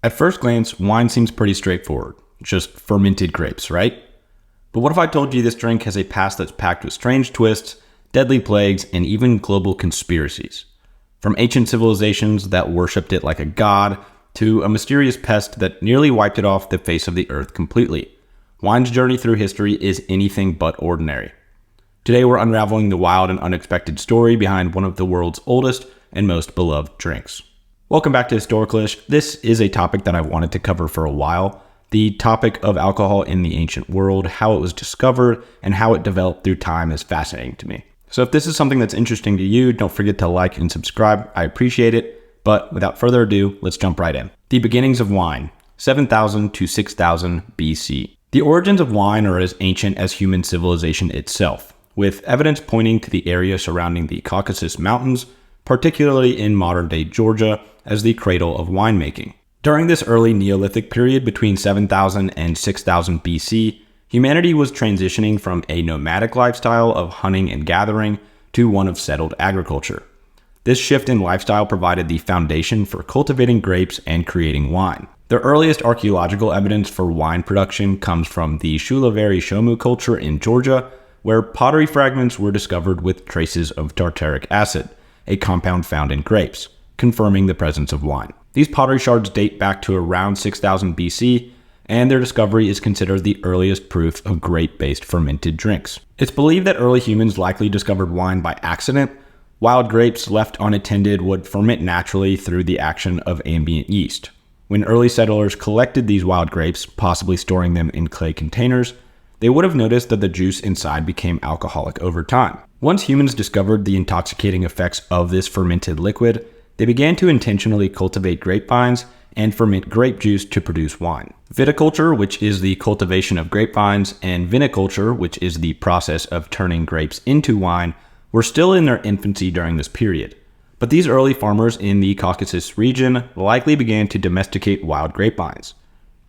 At first glance, wine seems pretty straightforward. Just fermented grapes, right? But what if I told you this drink has a past that's packed with strange twists, deadly plagues, and even global conspiracies? From ancient civilizations that worshipped it like a god, to a mysterious pest that nearly wiped it off the face of the earth completely. Wine's journey through history is anything but ordinary. Today we're unraveling the wild and unexpected story behind one of the world's oldest and most beloved drinks. Welcome back to Historicalish. This is a topic that I've wanted to cover for a while. The topic of alcohol in the ancient world, how it was discovered, and how it developed through time is fascinating to me. So if this is something that's interesting to you, don't forget to like and subscribe. I appreciate it. But without further ado, let's jump right in. The beginnings of wine, 7,000 to 6,000 BC. The origins of wine are as ancient as human civilization itself, with evidence pointing to the area surrounding the Caucasus Mountains, particularly in modern-day Georgia, as the cradle of winemaking. During this early Neolithic period between 7,000 and 6,000 BC, humanity was transitioning from a nomadic lifestyle of hunting and gathering to one of settled agriculture. This shift in lifestyle provided the foundation for cultivating grapes and creating wine. The earliest archaeological evidence for wine production comes from the Shulaveri Shomu culture in Georgia, where pottery fragments were discovered with traces of tartaric acid, a compound found in grapes, confirming the presence of wine. These pottery shards date back to around 6,000 BC, and their discovery is considered the earliest proof of grape-based fermented drinks. It's believed that early humans likely discovered wine by accident. Wild grapes left unattended would ferment naturally through the action of ambient yeast. When early settlers collected these wild grapes, possibly storing them in clay containers, they would have noticed that the juice inside became alcoholic over time. Once humans discovered the intoxicating effects of this fermented liquid, they began to intentionally cultivate grapevines and ferment grape juice to produce wine. Viticulture, which is the cultivation of grapevines, and viniculture, which is the process of turning grapes into wine, were still in their infancy during this period. But these early farmers in the Caucasus region likely began to domesticate wild grapevines.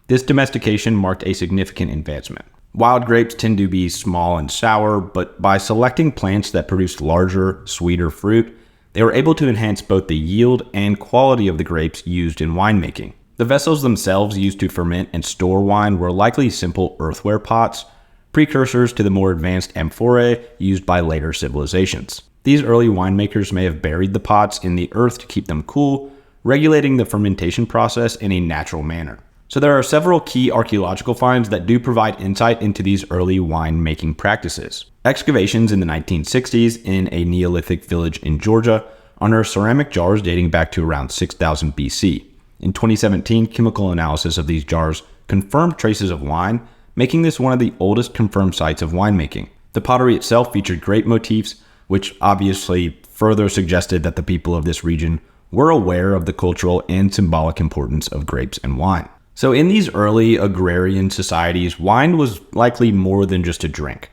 This domestication marked a significant advancement. Wild grapes tend to be small and sour, but by selecting plants that produced larger, sweeter fruit, they were able to enhance both the yield and quality of the grapes used in winemaking. The vessels themselves used to ferment and store wine were likely simple earthenware pots, precursors to the more advanced amphorae used by later civilizations. These early winemakers may have buried the pots in the earth to keep them cool, regulating the fermentation process in a natural manner. So there are several key archaeological finds that do provide insight into these early winemaking practices. Excavations in the 1960s in a Neolithic village in Georgia unearthed ceramic jars dating back to around 6,000 BC. In 2017, chemical analysis of these jars confirmed traces of wine, making this one of the oldest confirmed sites of winemaking. The pottery itself featured grape motifs, which obviously further suggested that the people of this region were aware of the cultural and symbolic importance of grapes and wine. So in these early agrarian societies, wine was likely more than just a drink.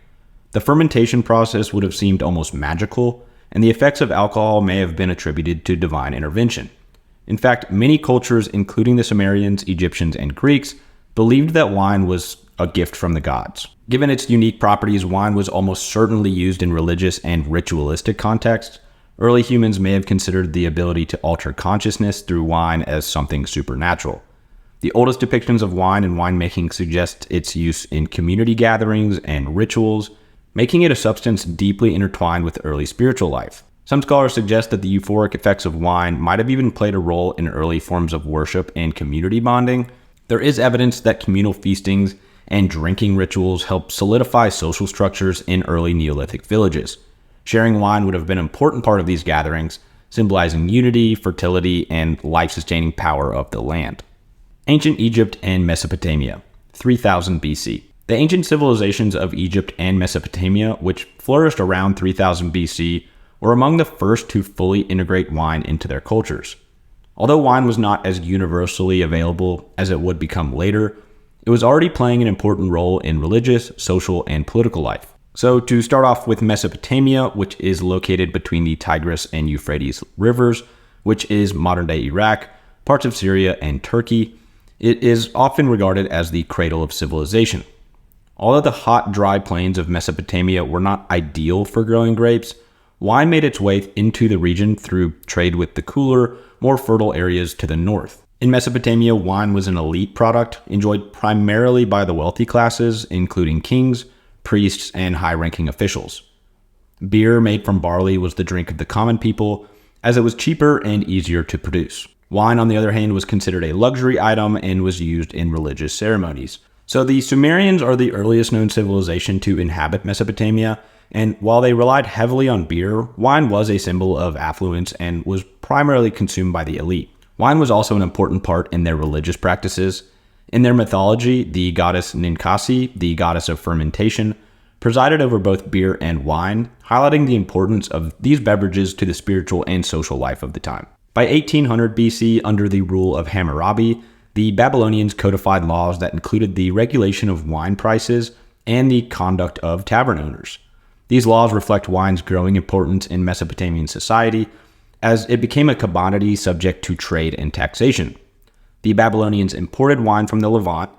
The fermentation process would have seemed almost magical, and the effects of alcohol may have been attributed to divine intervention. In fact, many cultures, including the Sumerians, Egyptians, and Greeks, believed that wine was a gift from the gods. Given its unique properties, wine was almost certainly used in religious and ritualistic contexts. Early humans may have considered the ability to alter consciousness through wine as something supernatural. The oldest depictions of wine and winemaking suggest its use in community gatherings and rituals, making it a substance deeply intertwined with early spiritual life. Some scholars suggest that the euphoric effects of wine might have even played a role in early forms of worship and community bonding. There is evidence that communal feastings and drinking rituals helped solidify social structures in early Neolithic villages. Sharing wine would have been an important part of these gatherings, symbolizing unity, fertility, and life-sustaining power of the land. Ancient Egypt and Mesopotamia, 3000 BC. The ancient civilizations of Egypt and Mesopotamia, which flourished around 3000 BC, were among the first to fully integrate wine into their cultures. Although wine was not as universally available as it would become later, it was already playing an important role in religious, social, and political life. So to start off with Mesopotamia, which is located between the Tigris and Euphrates rivers, which is modern-day Iraq, parts of Syria, and Turkey, it is often regarded as the cradle of civilization. Although the hot, dry plains of Mesopotamia were not ideal for growing grapes, wine made its way into the region through trade with the cooler, more fertile areas to the north. In Mesopotamia, wine was an elite product enjoyed primarily by the wealthy classes, including kings, priests, and high-ranking officials. Beer made from barley was the drink of the common people, as it was cheaper and easier to produce. Wine, on the other hand, was considered a luxury item and was used in religious ceremonies. So the Sumerians are the earliest known civilization to inhabit Mesopotamia, and while they relied heavily on beer, wine was a symbol of affluence and was primarily consumed by the elite. Wine was also an important part in their religious practices. In their mythology, the goddess Ninkasi, the goddess of fermentation, presided over both beer and wine, highlighting the importance of these beverages to the spiritual and social life of the time. By 1800 BC, under the rule of Hammurabi, the Babylonians codified laws that included the regulation of wine prices and the conduct of tavern owners. These laws reflect wine's growing importance in Mesopotamian society, as it became a commodity subject to trade and taxation. The Babylonians imported wine from the Levant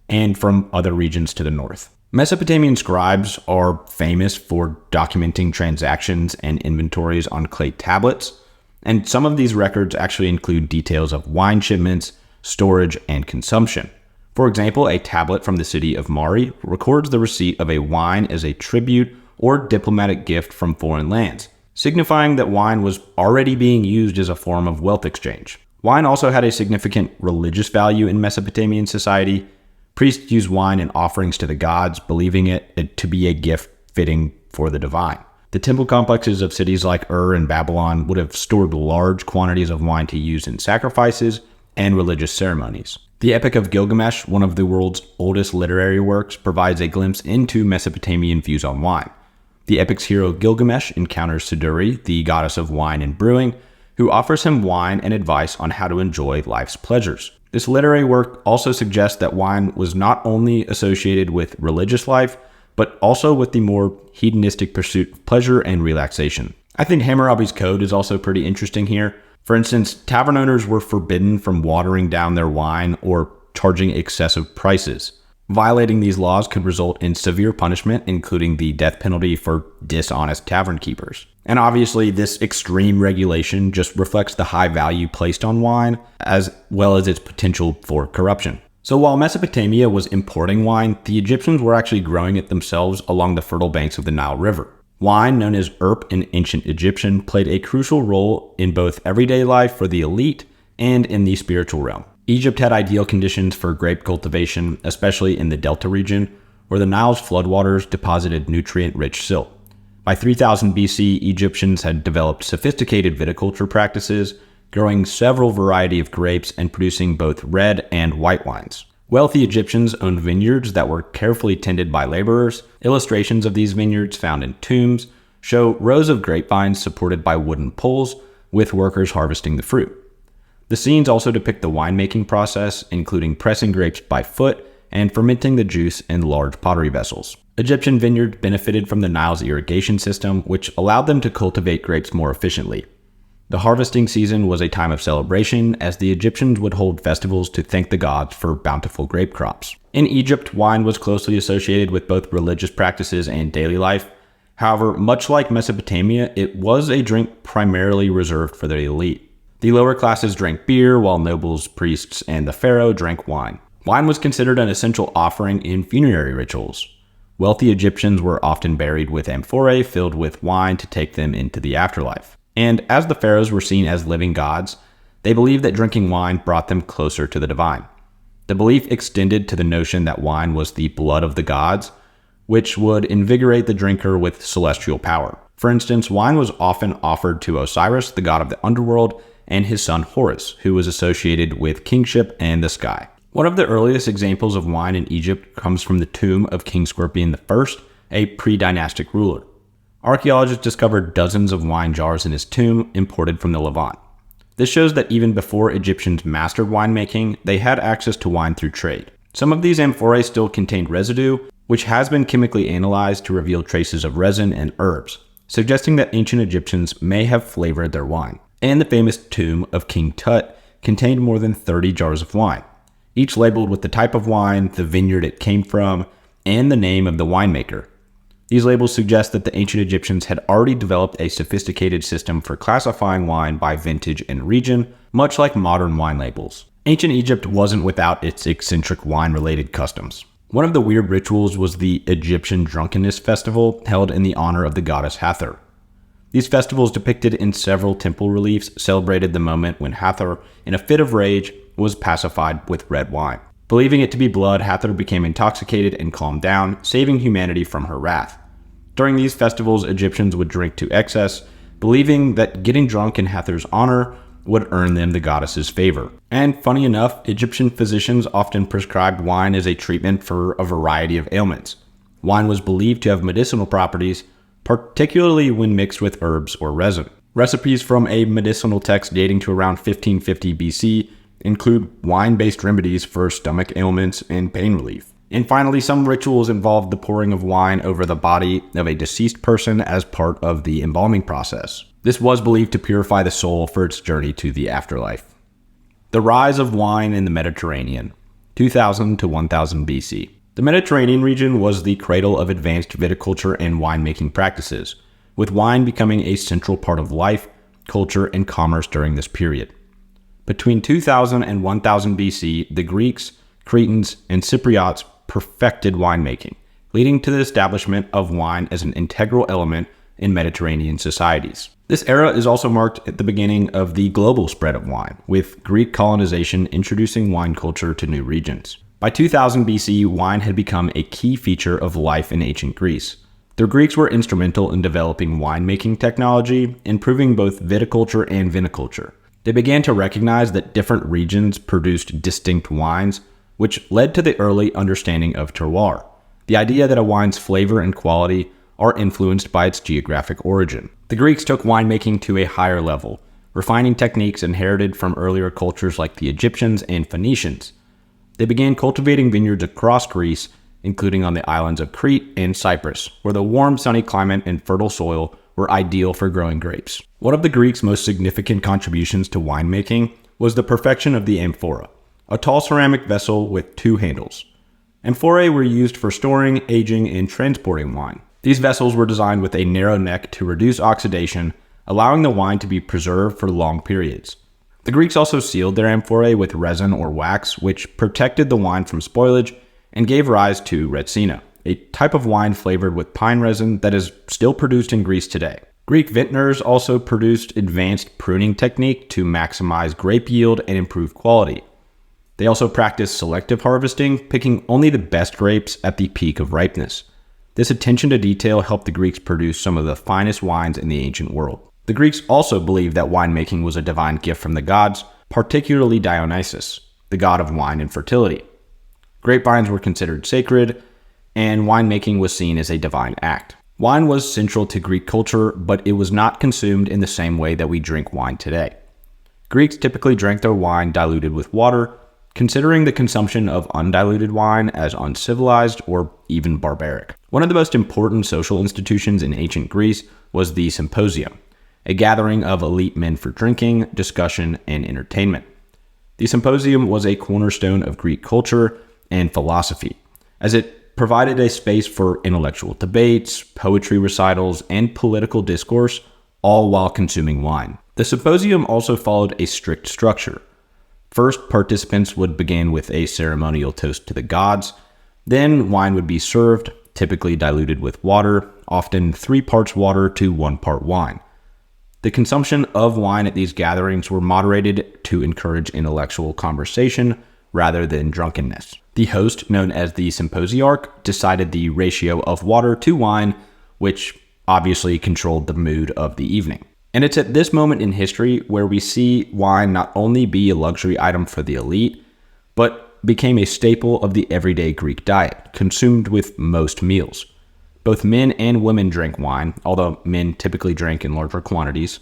and from other regions to the north. Mesopotamian scribes are famous for documenting transactions and inventories on clay tablets, and some of these records actually include details of wine shipments, storage, and consumption. For example, a tablet from the city of Mari records the receipt of a wine as a tribute or diplomatic gift from foreign lands, signifying that wine was already being used as a form of wealth exchange. Wine also had a significant religious value in Mesopotamian society. Priests used wine in offerings to the gods, believing it to be a gift fitting for the divine. The temple complexes of cities like Ur and Babylon would have stored large quantities of wine to use in sacrifices and religious ceremonies. The Epic of Gilgamesh, one of the world's oldest literary works, provides a glimpse into Mesopotamian views on wine. The epic's hero Gilgamesh encounters Siduri, the goddess of wine and brewing, who offers him wine and advice on how to enjoy life's pleasures. This literary work also suggests that wine was not only associated with religious life, but also with the more hedonistic pursuit of pleasure and relaxation. I think Hammurabi's code is also pretty interesting here. For instance, tavern owners were forbidden from watering down their wine or charging excessive prices. Violating these laws could result in severe punishment, including the death penalty for dishonest tavern keepers. And obviously, this extreme regulation just reflects the high value placed on wine, as well as its potential for corruption. So while Mesopotamia was importing wine, the Egyptians were actually growing it themselves along the fertile banks of the Nile River. Wine, known as urp in ancient Egyptian, played a crucial role in both everyday life for the elite and in the spiritual realm. Egypt had ideal conditions for grape cultivation, especially in the Delta region, where the Nile's floodwaters deposited nutrient-rich silt. By 3000 BC, Egyptians had developed sophisticated viticulture practices, growing several varieties of grapes and producing both red and white wines. Wealthy Egyptians owned vineyards that were carefully tended by laborers. Illustrations of these vineyards found in tombs show rows of grapevines supported by wooden poles, with workers harvesting the fruit. The scenes also depict the winemaking process, including pressing grapes by foot and fermenting the juice in large pottery vessels. Egyptian vineyards benefited from the Nile's irrigation system, which allowed them to cultivate grapes more efficiently. The harvesting season was a time of celebration, as the Egyptians would hold festivals to thank the gods for bountiful grape crops. In Egypt, wine was closely associated with both religious practices and daily life. However, much like Mesopotamia, it was a drink primarily reserved for the elite. The lower classes drank beer, while nobles, priests, and the pharaoh drank wine. Wine was considered an essential offering in funerary rituals. Wealthy Egyptians were often buried with amphorae filled with wine to take them into the afterlife. And as the pharaohs were seen as living gods, they believed that drinking wine brought them closer to the divine. The belief extended to the notion that wine was the blood of the gods, which would invigorate the drinker with celestial power. For instance, wine was often offered to Osiris, the god of the underworld, and his son Horus, who was associated with kingship and the sky. One of the earliest examples of wine in Egypt comes from the tomb of King Scorpion I, a pre-dynastic ruler. Archaeologists discovered dozens of wine jars in his tomb imported from the Levant. This shows that even before Egyptians mastered winemaking, they had access to wine through trade. Some of these amphorae still contained residue, which has been chemically analyzed to reveal traces of resin and herbs, suggesting that ancient Egyptians may have flavored their wine. And the famous tomb of King Tut contained more than 30 jars of wine, each labeled with the type of wine, the vineyard it came from, and the name of the winemaker. These labels suggest that the ancient Egyptians had already developed a sophisticated system for classifying wine by vintage and region, much like modern wine labels. Ancient Egypt wasn't without its eccentric wine-related customs. One of the weird rituals was the Egyptian drunkenness festival held in the honor of the goddess Hathor. These festivals, depicted in several temple reliefs, celebrated the moment when Hathor, in a fit of rage, was pacified with red wine. Believing it to be blood, Hathor became intoxicated and calmed down, saving humanity from her wrath. During these festivals, Egyptians would drink to excess, believing that getting drunk in Hathor's honor would earn them the goddess's favor. And funny enough, Egyptian physicians often prescribed wine as a treatment for a variety of ailments. Wine was believed to have medicinal properties, particularly when mixed with herbs or resin. Recipes from a medicinal text dating to around 1550 BC include wine-based remedies for stomach ailments and pain relief. And finally, some rituals involved the pouring of wine over the body of a deceased person as part of the embalming process. This was believed to purify the soul for its journey to the afterlife. The rise of wine in the Mediterranean, 2000 to 1000 BC. The Mediterranean region was the cradle of advanced viticulture and winemaking practices, with wine becoming a central part of life, culture, and commerce during this period. Between 2000 and 1000 BC, the Greeks, Cretans, and Cypriots perfected winemaking, leading to the establishment of wine as an integral element in Mediterranean societies. This era is also marked at the beginning of the global spread of wine, with Greek colonization introducing wine culture to new regions. By 2000 BC, wine had become a key feature of life in ancient Greece. The Greeks were instrumental in developing winemaking technology, improving both viticulture and viniculture. They began to recognize that different regions produced distinct wines, which led to the early understanding of terroir, the idea that a wine's flavor and quality are influenced by its geographic origin. The Greeks took winemaking to a higher level, refining techniques inherited from earlier cultures like the Egyptians and Phoenicians. They began cultivating vineyards across Greece, including on the islands of Crete and Cyprus, where the warm, sunny climate and fertile soil were ideal for growing grapes. One of the Greeks' most significant contributions to winemaking was the perfection of the amphora, a tall ceramic vessel with two handles. Amphorae were used for storing, aging, and transporting wine. These vessels were designed with a narrow neck to reduce oxidation, allowing the wine to be preserved for long periods. The Greeks also sealed their amphorae with resin or wax, which protected the wine from spoilage and gave rise to Retsina, a type of wine flavored with pine resin that is still produced in Greece today. Greek vintners also produced advanced pruning technique to maximize grape yield and improve quality. They also practiced selective harvesting, picking only the best grapes at the peak of ripeness. This attention to detail helped the Greeks produce some of the finest wines in the ancient world. The Greeks also believed that winemaking was a divine gift from the gods, particularly Dionysus, the god of wine and fertility. Grapevines were considered sacred, and winemaking was seen as a divine act. Wine was central to Greek culture, but it was not consumed in the same way that we drink wine today. Greeks typically drank their wine diluted with water, considering the consumption of undiluted wine as uncivilized or even barbaric. One of the most important social institutions in ancient Greece was the symposium, a gathering of elite men for drinking, discussion, and entertainment. The symposium was a cornerstone of Greek culture and philosophy, as it provided a space for intellectual debates, poetry recitals, and political discourse, all while consuming wine. The symposium also followed a strict structure. First, participants would begin with a ceremonial toast to the gods. Then, wine would be served, typically diluted with water, often 3 parts water to 1 part wine. The consumption of wine at these gatherings were moderated to encourage intellectual conversation rather than drunkenness. The host, known as the symposiarch, decided the ratio of water to wine, which obviously controlled the mood of the evening. And it's at this moment in history where we see wine not only be a luxury item for the elite, but became a staple of the everyday Greek diet, consumed with most meals. Both men and women drank wine, although men typically drank in larger quantities.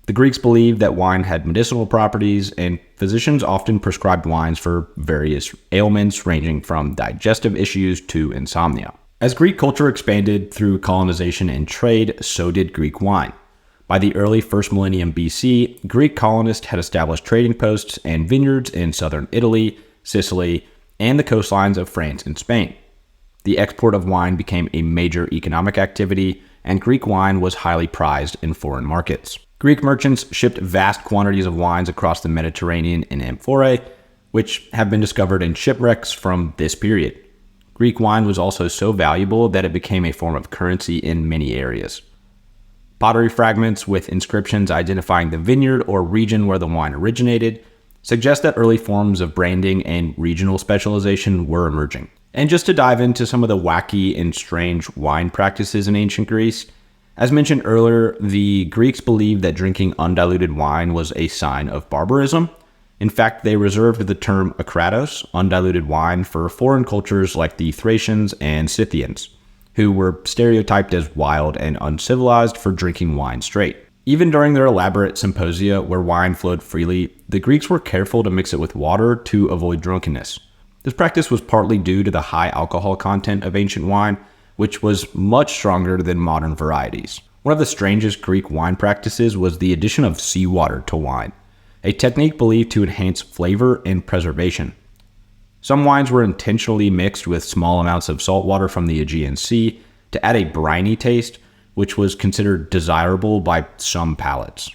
The Greeks believed that wine had medicinal properties, and physicians often prescribed wines for various ailments ranging from digestive issues to insomnia. As Greek culture expanded through colonization and trade, so did Greek wine. By the early 1st millennium BC, Greek colonists had established trading posts and vineyards in southern Italy, Sicily, and the coastlines of France and Spain. The export of wine became a major economic activity, and Greek wine was highly prized in foreign markets. Greek merchants shipped vast quantities of wines across the Mediterranean in amphorae, which have been discovered in shipwrecks from this period. Greek wine was also so valuable that it became a form of currency in many areas. Pottery fragments with inscriptions identifying the vineyard or region where the wine originated suggest that early forms of branding and regional specialization were emerging. And just to dive into some of the wacky and strange wine practices in ancient Greece, as mentioned earlier, the Greeks believed that drinking undiluted wine was a sign of barbarism. In fact, they reserved the term akratos, undiluted wine, for foreign cultures like the Thracians and Scythians, who were stereotyped as wild and uncivilized for drinking wine straight. Even during their elaborate symposia where wine flowed freely, the Greeks were careful to mix it with water to avoid drunkenness. This practice was partly due to the high alcohol content of ancient wine, which was much stronger than modern varieties. One of the strangest Greek wine practices was the addition of seawater to wine, a technique believed to enhance flavor and preservation. Some wines were intentionally mixed with small amounts of salt water from the Aegean Sea to add a briny taste, which was considered desirable by some palates.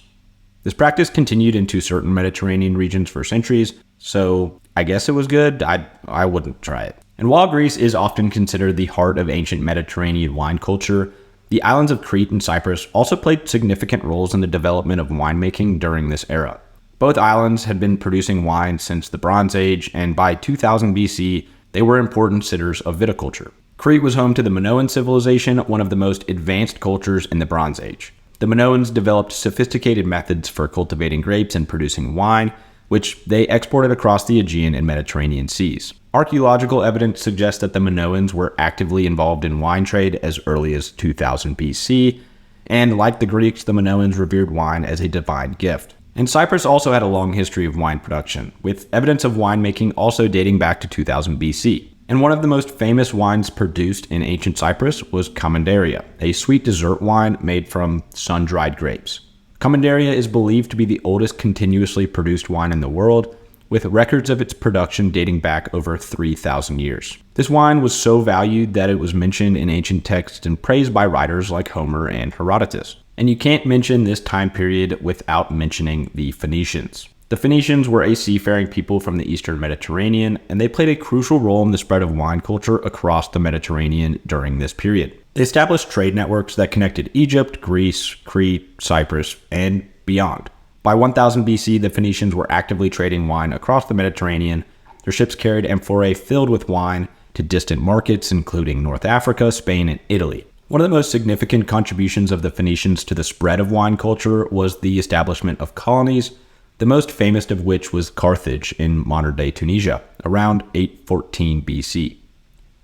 This practice continued into certain Mediterranean regions for centuries, so I guess it was good. I wouldn't try it. And while Greece is often considered the heart of ancient Mediterranean wine culture, the islands of Crete and Cyprus also played significant roles in the development of winemaking during this era. Both islands had been producing wine since the Bronze Age, and by 2000 BC, they were important centers of viticulture. Crete was home to the Minoan civilization, one of the most advanced cultures in the Bronze Age. The Minoans developed sophisticated methods for cultivating grapes and producing wine, which they exported across the Aegean and Mediterranean seas. Archaeological evidence suggests that the Minoans were actively involved in wine trade as early as 2000 BC, and like the Greeks, the Minoans revered wine as a divine gift. And Cyprus also had a long history of wine production, with evidence of winemaking also dating back to 2000 BC. And one of the most famous wines produced in ancient Cyprus was Commanderia, a sweet dessert wine made from sun-dried grapes. Commanderia is believed to be the oldest continuously produced wine in the world, with records of its production dating back over 3,000 years. This wine was so valued that it was mentioned in ancient texts and praised by writers like Homer and Herodotus. And you can't mention this time period without mentioning the Phoenicians. The Phoenicians were a seafaring people from the eastern Mediterranean, and they played a crucial role in the spread of wine culture across the Mediterranean during this period. They established trade networks that connected Egypt, Greece, Crete, Cyprus, and beyond. By 1000 BC, the Phoenicians were actively trading wine across the Mediterranean. Their ships carried amphorae filled with wine to distant markets, including North Africa, Spain, and Italy. One of the most significant contributions of the Phoenicians to the spread of wine culture was the establishment of colonies, the most famous of which was Carthage in modern-day Tunisia, around 814 BC.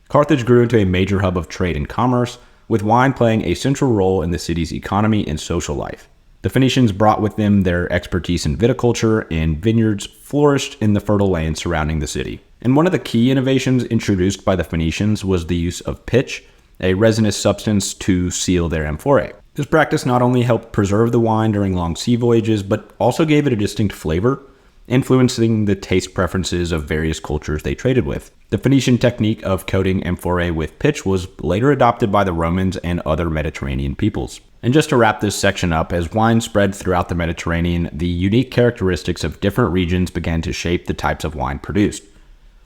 Carthage grew into a major hub of trade and commerce, with wine playing a central role in the city's economy and social life. The Phoenicians brought with them their expertise in viticulture, and vineyards flourished in the fertile land surrounding the city. And one of the key innovations introduced by the Phoenicians was the use of pitch, a resinous substance to seal their amphorae. This practice not only helped preserve the wine during long sea voyages, but also gave it a distinct flavor, influencing the taste preferences of various cultures they traded with. The Phoenician technique of coating amphorae with pitch was later adopted by the Romans and other Mediterranean peoples. And just to wrap this section up, as wine spread throughout the Mediterranean, the unique characteristics of different regions began to shape the types of wine produced.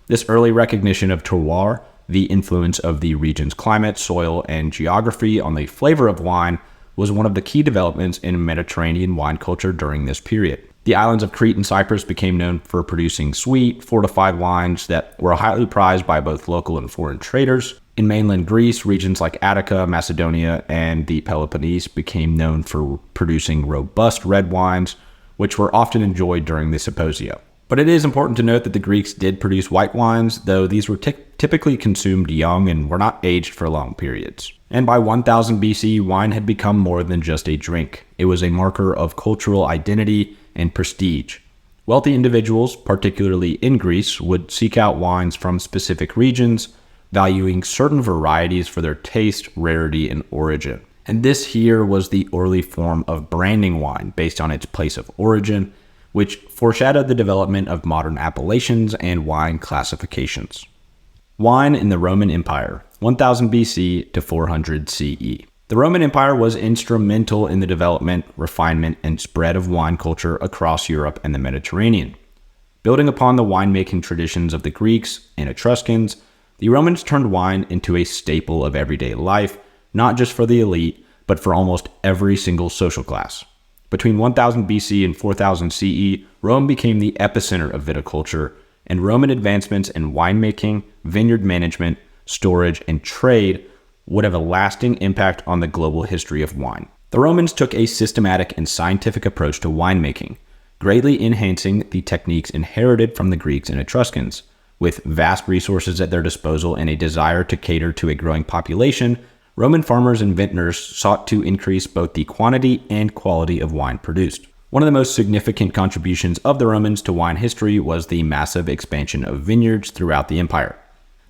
This early recognition of terroir, the influence of the region's climate, soil, and geography on the flavor of wine, was one of the key developments in Mediterranean wine culture during this period. The islands of Crete and Cyprus became known for producing sweet, fortified wines that were highly prized by both local and foreign traders. In mainland Greece, regions like Attica, Macedonia, and the Peloponnese became known for producing robust red wines, which were often enjoyed during the symposia. But it is important to note that the Greeks did produce white wines, though these were typically consumed young and were not aged for long periods. And by 1000 BC, wine had become more than just a drink. It was a marker of cultural identity and prestige. Wealthy individuals, particularly in Greece, would seek out wines from specific regions, valuing certain varieties for their taste, rarity, and origin. And this here was the early form of branding wine based on its place of origin, which foreshadowed the development of modern appellations and wine classifications. Wine in the Roman Empire, 1000 BC to 400 CE. The Roman Empire was instrumental in the development, refinement, and spread of wine culture across Europe and the Mediterranean. Building upon the winemaking traditions of the Greeks and Etruscans, the Romans turned wine into a staple of everyday life, not just for the elite, but for almost every single social class. Between 1000 BC and 4000 CE, Rome became the epicenter of viticulture, and Roman advancements in winemaking, vineyard management, storage, and trade would have a lasting impact on the global history of wine. The Romans took a systematic and scientific approach to winemaking, greatly enhancing the techniques inherited from the Greeks and Etruscans. With vast resources at their disposal and a desire to cater to a growing population, Roman farmers and vintners sought to increase both the quantity and quality of wine produced. One of the most significant contributions of the Romans to wine history was the massive expansion of vineyards throughout the empire.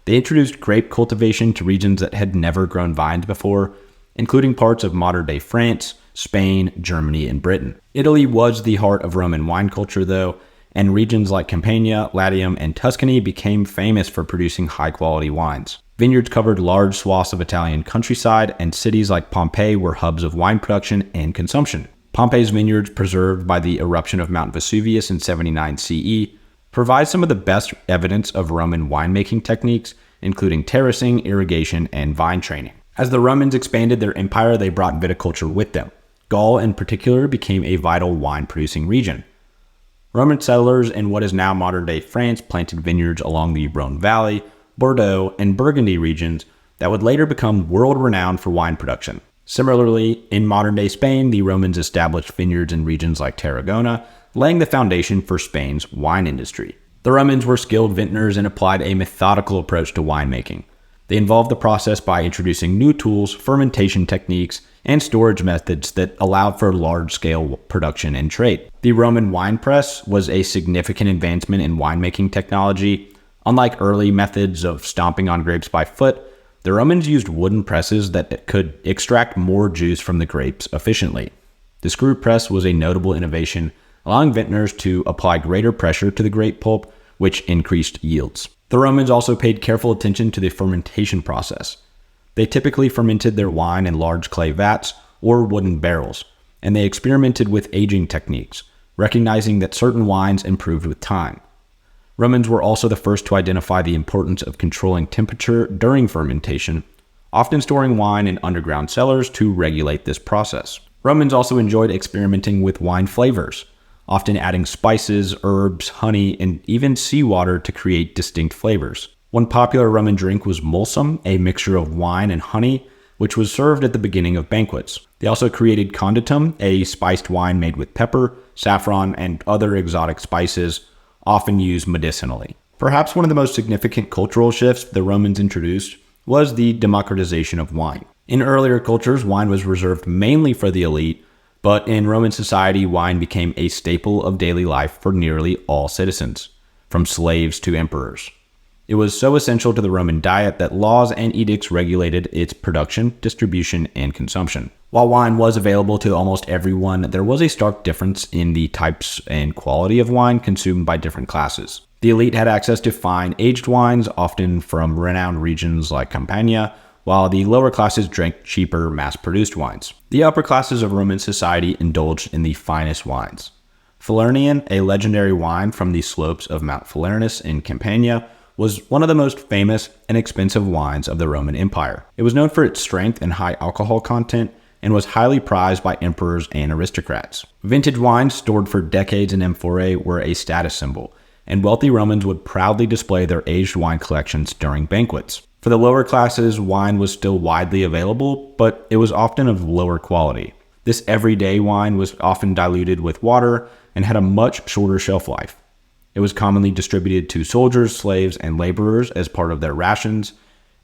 They introduced grape cultivation to regions that had never grown vines before, including parts of modern-day France, Spain, Germany, and Britain. Italy was the heart of Roman wine culture, though, and regions like Campania, Latium, and Tuscany became famous for producing high-quality wines. Vineyards covered large swaths of Italian countryside, and cities like Pompeii were hubs of wine production and consumption. Pompeii's vineyards, preserved by the eruption of Mount Vesuvius in 79 CE, provide some of the best evidence of Roman winemaking techniques, including terracing, irrigation, and vine training. As the Romans expanded their empire, they brought viticulture with them. Gaul, in particular, became a vital wine-producing region. Roman settlers in what is now modern-day France planted vineyards along the Rhone Valley, Bordeaux, and Burgundy regions that would later become world-renowned for wine production. Similarly, in modern-day Spain, the Romans established vineyards in regions like Tarragona, laying the foundation for Spain's wine industry. The Romans were skilled vintners and applied a methodical approach to winemaking. They involved the process by introducing new tools, fermentation techniques, and storage methods that allowed for large-scale production and trade. The Roman wine press was a significant advancement in winemaking technology. Unlike early methods of stomping on grapes by foot, the Romans used wooden presses that could extract more juice from the grapes efficiently. The screw press was a notable innovation, allowing vintners to apply greater pressure to the grape pulp, which increased yields. The Romans also paid careful attention to the fermentation process. They typically fermented their wine in large clay vats or wooden barrels, and they experimented with aging techniques, recognizing that certain wines improved with time. Romans were also the first to identify the importance of controlling temperature during fermentation, often storing wine in underground cellars to regulate this process. Romans also enjoyed experimenting with wine flavors, often adding spices, herbs, honey, and even seawater to create distinct flavors. One popular Roman drink was mulsum, a mixture of wine and honey, which was served at the beginning of banquets. They also created conditum, a spiced wine made with pepper, saffron, and other exotic spices, often used medicinally. Perhaps one of the most significant cultural shifts the Romans introduced was the democratization of wine. In earlier cultures, wine was reserved mainly for the elite, but in Roman society, wine became a staple of daily life for nearly all citizens, from slaves to emperors. It was so essential to the Roman diet that laws and edicts regulated its production, distribution, and consumption. While wine was available to almost everyone, there was a stark difference in the types and quality of wine consumed by different classes. The elite had access to fine aged wines, often from renowned regions like Campania, while the lower classes drank cheaper, mass-produced wines. The upper classes of Roman society indulged in the finest wines. Falernian, a legendary wine from the slopes of Mount Falernus in Campania, was one of the most famous and expensive wines of the Roman Empire. It was known for its strength and high alcohol content, and was highly prized by emperors and aristocrats. Vintage wines stored for decades in amphorae were a status symbol, and wealthy Romans would proudly display their aged wine collections during banquets. For the lower classes, wine was still widely available, but it was often of lower quality. This everyday wine was often diluted with water and had a much shorter shelf life. It was commonly distributed to soldiers, slaves, and laborers as part of their rations,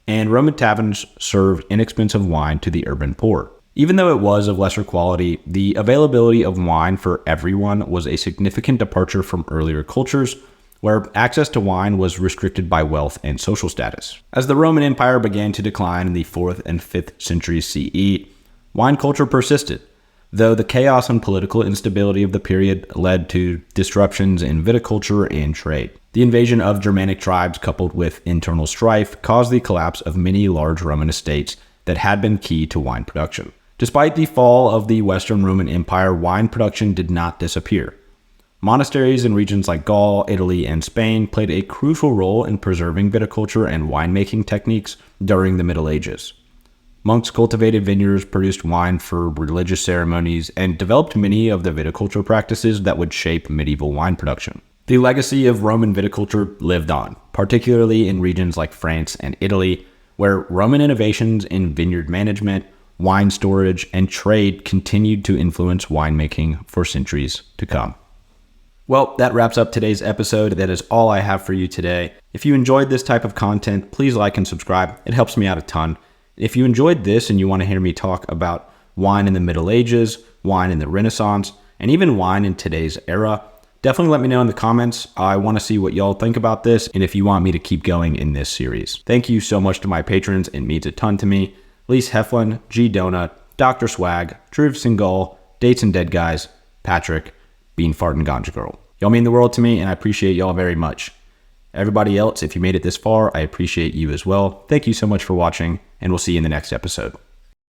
and Roman taverns served inexpensive wine to the urban poor. Even though it was of lesser quality, the availability of wine for everyone was a significant departure from earlier cultures, where access to wine was restricted by wealth and social status. As the Roman Empire began to decline in the 4th and 5th centuries CE, wine culture persisted, though the chaos and political instability of the period led to disruptions in viticulture and trade. The invasion of Germanic tribes coupled with internal strife caused the collapse of many large Roman estates that had been key to wine production. Despite the fall of the Western Roman Empire, wine production did not disappear. Monasteries in regions like Gaul, Italy, and Spain played a crucial role in preserving viticulture and winemaking techniques during the Middle Ages. Monks cultivated vineyards, produced wine for religious ceremonies, and developed many of the viticulture practices that would shape medieval wine production. The legacy of Roman viticulture lived on, particularly in regions like France and Italy, where Roman innovations in vineyard management, wine storage, and trade continued to influence winemaking for centuries to come. Well, that wraps up today's episode. That is all I have for you today. If you enjoyed this type of content, please like and subscribe. It helps me out a ton. If you enjoyed this and you want to hear me talk about wine in the Middle Ages, wine in the Renaissance, and even wine in today's era, definitely let me know in the comments. I want to see what y'all think about this and if you want me to keep going in this series. Thank you so much to my patrons. It means a ton to me. Lise Heflin, G Donut, Dr. Swag, Dhruv Singhal, Dates and Dead Guys, Patrick, Bean Fartin' Ganja Girl. Y'all mean the world to me, and I appreciate y'all very much. Everybody else, if you made it this far, I appreciate you as well. Thank you so much for watching, and we'll see you in the next episode.